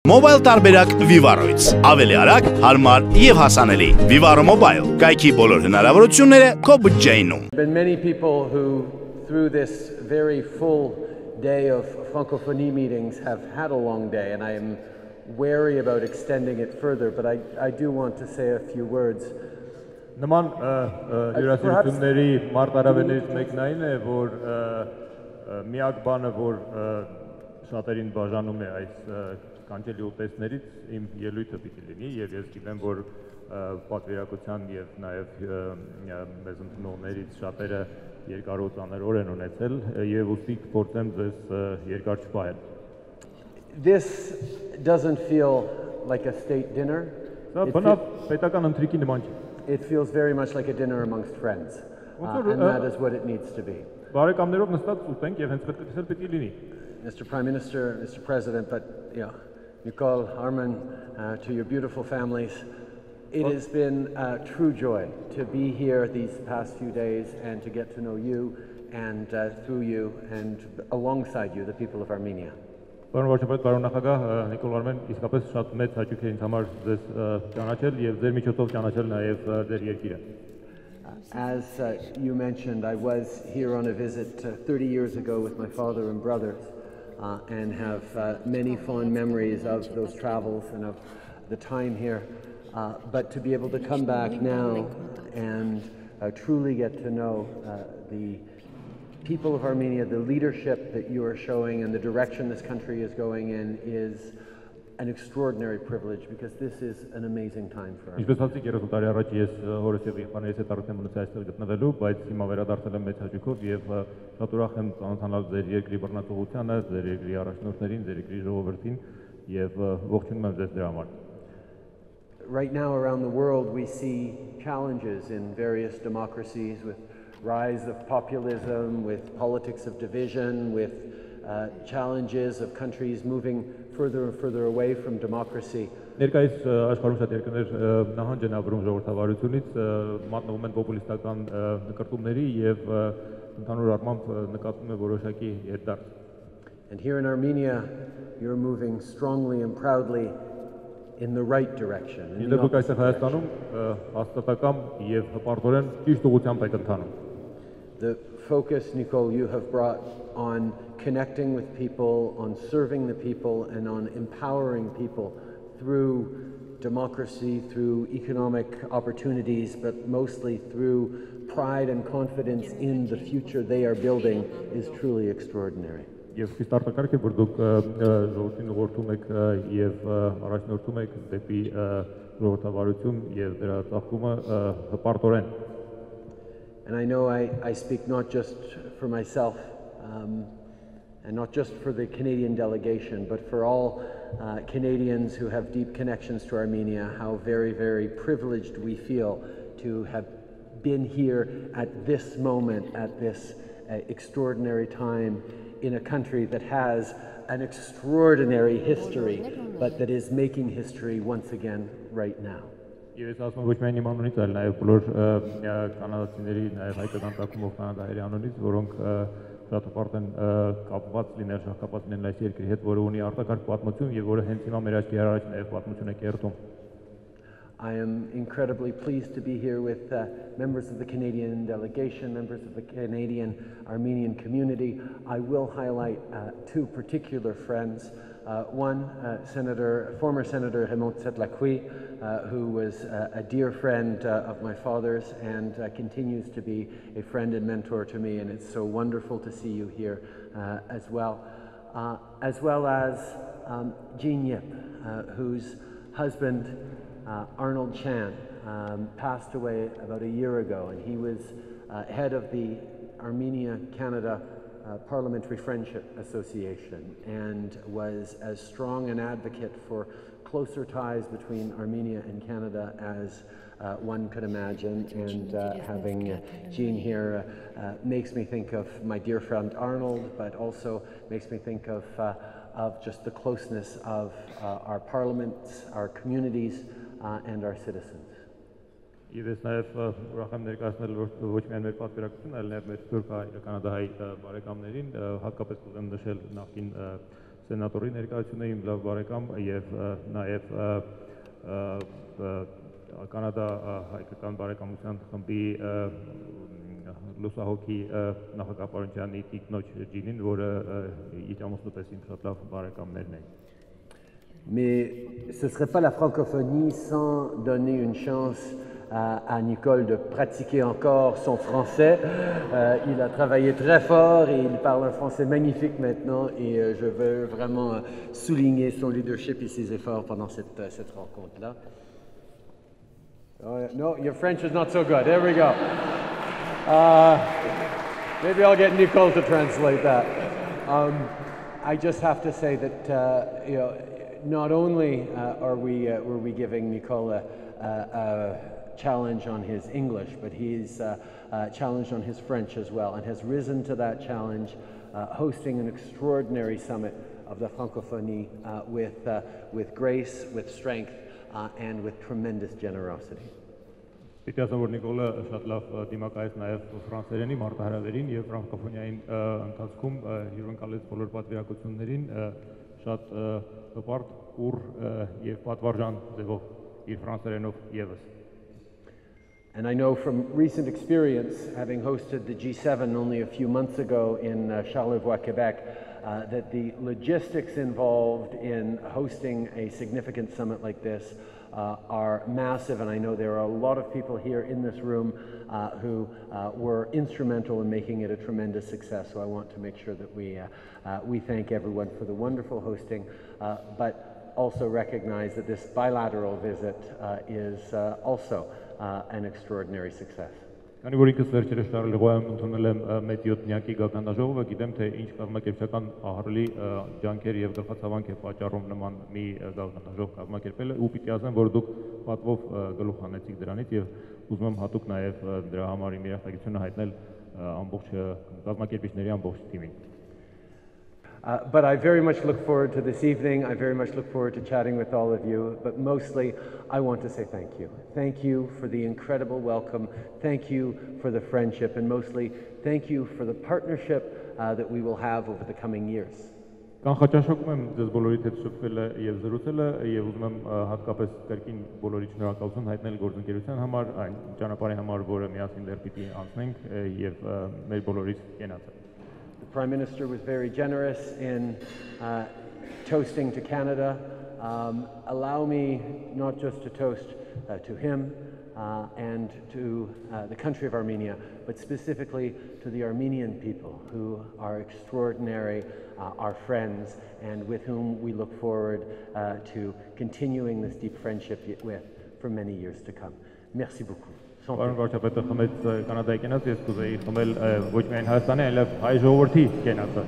Mobile տարբերակ Vivaro-ից, ավելի արագ, հարմար եւ հասանելի։ Vivaro Mobile, կայքի բոլոր հնարավորությունները քո բյուջեինում։ Been many people who through this very full day of francophonie meetings have had a long day, and I am wary about extending it further, but I do want to say a few words. Նման հյուրասիրությունների մարտարավերներից մեկն այն է, որ միակ բանը, որ շատերին բաժանում է այս կանչելի ուտեստներից, իմ ելույթը պիտի լինի, եւ ես գիտեմ, որ պատվիրակության եւ նաեւ մեզ ընդունողներից շատերը երկար ու ծանր օր են ունեցել եւ ուստի կփորձեմ ձեզ երկար չպահել։ This doesn't feel like a state dinner. պետական ընթրիքի նման չի։ It feels very much like a dinner amongst friends, and that is what it needs to be. Բարեկամներով նստած ուտենք եւ հենց պետք է լինի։ Mr. Prime Minister, Mr. President, but Nicole, Armin, to your beautiful families, it has been a true joy to be here these past few days and to get to know you and through you and alongside you, the people of Armenia. Պարոն վարչապետ, պարոն նախագահ, Նիկոլ Արմեն, իսկապես շատ մեծ հաճույք է ինձ համար ձեզ ճանաչել եւ ձեր միջոցով ճանաչել նաեւ ձեր երկիրը։ As you mentioned, I was here on a visit 30 years ago with my father and brothers and have many fond memories of those travels and of the time here. But to be able to come back now and truly get to know the people of Armenia, the leadership that you are showing and the direction this country is going in is an extraordinary privilege because this is an amazing time for us. Ինչպես ասացիք 30 տարի առաջ ես հորս եւ եղբայրներիս հետ արդեն մնացի այստեղ գտնվելու, բայց հիմա վերադարձել եմ մեծ հաճույքով եւ շատ ուրախ եմ ծանոթանալ ձեր երկրի բռնատողությանը, ձեր երկրի առաջնորդներին, ձեր երկրի ժողովրդին եւ ողջունում եմ ձեզ դրա համար։ Right now around the world we see challenges in various democracies with rise of populism, with politics of division, with challenges of countries moving further and further away from democracy. Ներկայիս աշխարհում շատ երկրներ նահանջ են ապրում ժողովրդավարությունից, մատնվում են պոպուլիստական նկարտումների եւ ընդհանուր առմամբ նկատվում է որոշակի հետդարձ։ And here in Armenia you're moving strongly and proudly in the right direction. Դուք այստեղ Հայաստանում հաստատակամ եւ հպարտորեն ճիշտ ուղղությամբ եք ընթանում։ The focus, Nicole, you have brought on connecting with people, on serving the people, and on empowering people through democracy, through economic opportunities, but mostly through pride and confidence in the future they are building is truly extraordinary. Եվ խիստ արտակարգ է, որ դուք ժողովրդին ուղղորդում եք եւ առաջնորդում եք դեպի ժողովրդավարություն եւ դրա ծաղկումը հպարտորեն։ And I know I speak not just for myself and not just for the Canadian delegation, but for all Canadians who have deep connections to Armenia, how very, very privileged we feel to have been here at this moment, at this extraordinary time in a country that has an extraordinary history, but that is making history once again right now. Ես ասում եմ ոչ միայն իմ անունից, այլ նաև բոլոր կանադացիների, նաև հայկական տակումով կանադայերի անունից, որոնք շատ հպարտ են կապված լինել, շահկապված լինել այս երկրի հետ, որը ունի արտակարգ պատմություն եւ որը հենց հիմա մեր աչքի առաջ նաև պատմություն է կերտում։ I am incredibly pleased to be here with members of the Canadian delegation, members of the Canadian Armenian community. I will highlight two particular friends. One, former Senator Hemont Setlakwi, who was a dear friend of my father's and continues to be a friend and mentor to me, and it's so wonderful to see you here as well as Jean Yip, whose husband Arnold Chan passed away about a year ago, and he was head of the Armenia-Canada Parliamentary Friendship Association and was as strong an advocate for closer ties between Armenia and Canada as one could imagine, and having Jean here makes me think of my dear friend Arnold, but also makes me think of just the closeness of our parliaments, our communities, and our citizens. Եվ ես նաև ուրախ եմ ներկայացնել ոչ միայն մեր պատվիրակություն, այլ նաև մեր Թուրք Կանադայի բարեկամներին, հատկապես կուզեմ նշել նախկին սենատորի ներկայությունը իմ լավ բարեկամ եւ նաեւ Կանադա հայկական բարեկամության խմբի լուսահոգի նախագահապարոնյանի տիկնոջ Ջինին, որը իր ամուսնու պես իմ շատ լավ բարեկամներն են։ Mais ce ne serait pas la francophonie sans donner une chance à Nicole de pratiquer encore son français. Il a travaillé très fort et il parle un français magnifique maintenant et je veux vraiment souligner son leadership et ses efforts pendant cette rencontre-là. No, your French is not so good. There we go. Maybe I'll get Nicole to translate that. I just have to say that you know, not only were we giving Nicole a challenge on his English, but he's challenged on his French as well, and has risen to that challenge, hosting an extraordinary summit of the francophonie with grace, with strength, and with tremendous generosity. Պիտի ասեմ, որ Նիկոլը շատ լավ դիմակայեց նաև ֆրանսերենի մարտահրավերին եւ ֆրանկոֆոնիային ընթացքում հյուրընկալեց բոլոր պատվիրակություններին շատ հպարտ, ուռ եւ պատվարժան ձևով իր ֆրանսերենով եւս. And I know from recent experience, having hosted the G7 only a few months ago in Charlevoix, Quebec, that the logistics involved in hosting a significant summit like this are massive, and I know there are a lot of people here in this room who were instrumental in making it a tremendous success. So I want to make sure that we thank everyone for the wonderful hosting, but also recognize that this bilateral visit is also an extraordinary success. Քանի որ ինքս վերջերս Շարլեվոյում ընդունել եմ մեծ 7-նյակի գագանաժողովը, գիտեմ թե ինչ կազմակերպչական ահռելի ջանքեր եւ գլխացավանք է պատճառում նման մի գագանաժողով կազմակերպելը, ու պիտի ասեմ, որ դուք պատվով գլուխ հանեցիք դրանից եւ ուզում եմ հատուկ նաեւ դրա համար իմ երախտագիտությունը հայտնել ամբողջ կազմակերպիչների ամբողջ թիմին. But I very much look forward to this evening. I very much look forward to chatting with all of you. But mostly, I want to say thank you. Thank you for the incredible welcome. Thank you for the friendship. And mostly, thank you for the partnership that we will have over the coming years. Կանխաճաշակում եմ ձեզ բոլորիդ հետ շփվելը եւ զրուցելը եւ ուզում եմ հատկապես կրկին բոլորի շնորհակալություն հայտնել գործընկերության համար, այն ճանապարհի համար, որը միասին դեռ պիտի անցնենք եւ մեր բոլորիս կենացը. The Prime Minister was very generous in toasting to Canada. Allow me not just to toast to him and to the country of Armenia, but specifically to the Armenian people who are extraordinary, our friends, and with whom we look forward to continuing this deep friendship with for many years to come. Merci beaucoup. Պարոն վարչապետը խմեց Կանադայի կենացը, ես կուզեի խմել ոչ միայն Հայաստանի, այլև հայ ժողովրդի կենացը։